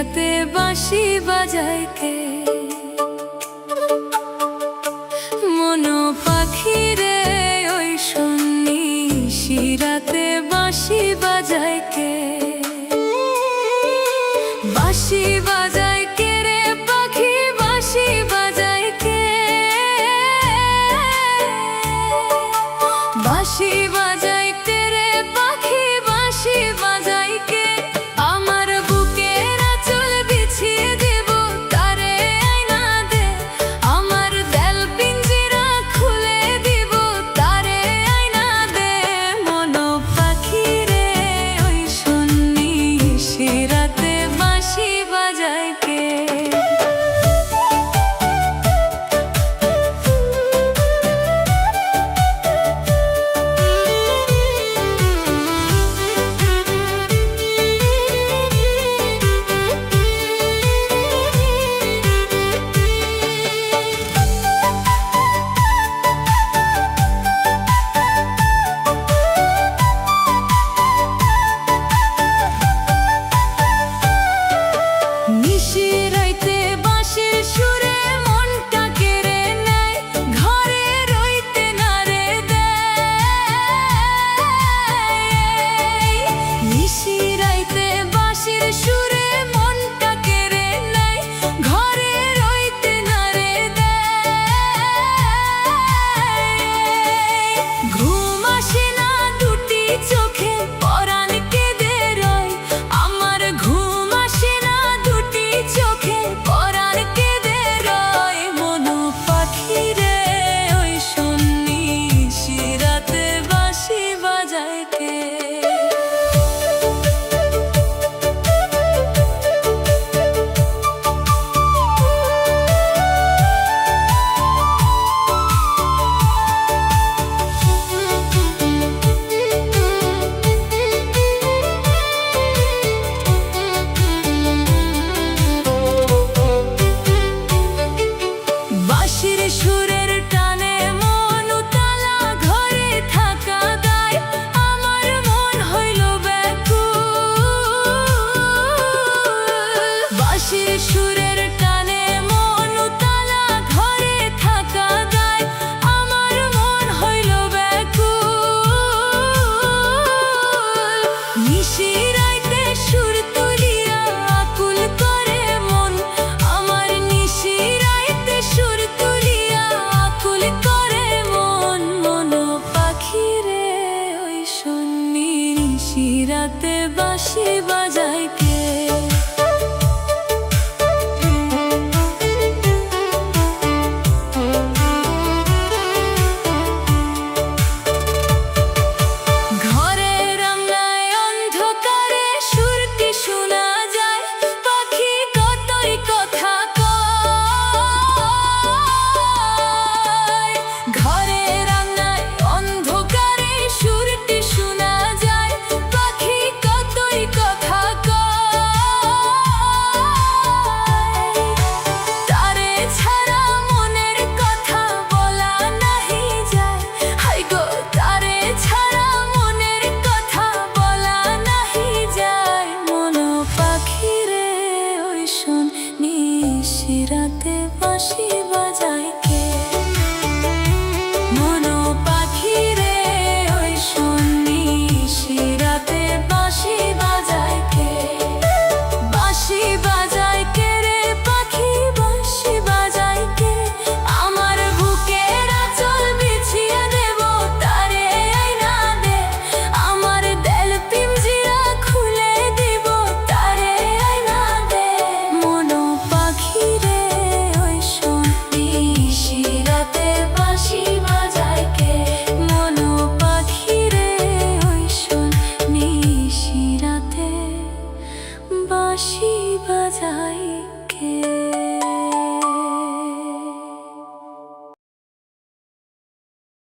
নিশিরাতে বাঁশি বাজায় কে? মনো পাখি রে ওই শোন, নিশিরাতে বাঁশি বাজায় কে? বাঁশি বাজায় কে রে পাখি, বাঁশি বাজায় কে? বাঁশি বাজায় কে রে পাখি, বাঁশি বাজায় কে? আমার বুকের আঁচল বিছিয়ে দেব তারে আয়না দে, আমার দেল পিঞ্জিরা খুলে দিব তারে আয়না দে। মনো পাখি রে ওই শোন, নিশিরাতে বাঁশি বাজায় কে? নিশিরাইতে বাঁশির সুরে মনটা কেড়ে নেয়, ঘরে রইতে না রে দেয়। নিশিরাইতে বাঁশির সুরে মনটা কেড়ে নেয়, ঘরে রইতে না রে দেয়। ঘুম আসে না দুটি চোখে, পরাণ কেঁদে রয়, আমার ঘুম আসে না দুটি চোখে, পরাণ কেঁদে রয়। মনো পাখি রে ওই শোন, নিশিরাতে বাঁশি বাজায় কে? বাঁশির সুরের টানে মন উতালা, ঘরে থাকা দায়, আমার মন হইল ব্যাকুল। বাঁশির সুরের টানে মন উতালা, ঘরে থাকা দায়, আমার মন হইল ব্যাকুল। নিশিরাইতে সুর তুলিয়া আকুল করে মন, আমার নিশিরাইতে সুর তুলিয়া আকুল করে মন। মনো পাখি রে ওই শোন, নিশিরাতে বাঁশি বাজায় কে? ঘরের আঙনায় অন্ধকারে সুরটি শোনা যায়, পাখি কতই কথা কয়। ঘরের আঙনায় অন্ধকারে সুরটি শোনা যায়, পাখি কতই কথা কয়। তারে ছাড়া মনের কথা বলা নাহি যায়, হাই গো তারে ছাড়া মনের কথা বলা নাহি যায়। মনো পাখি রে ওই শোন, নিশিরাতে বাঁশি বাজায় কে? মনো পাখি রে ওই শোন, নিশিরাতে বাঁশি বাজায় কে? বাঁশি বাজায় কে রে পাখি, বাঁশি বাজায় কে? আমার বুকের আঁচল বিছিয়ে দেব তারে আয়না দে, আমার দেল পিঞ্জিরা খুলে দিব তারে আয়না দে। মনো পাখি রে ওই শোন, নিশিরাতে বাঁশি বাজায় কে? মনো পাখি রে ওই শোন, নিশিরাতে বাঁশি বাজায় কে?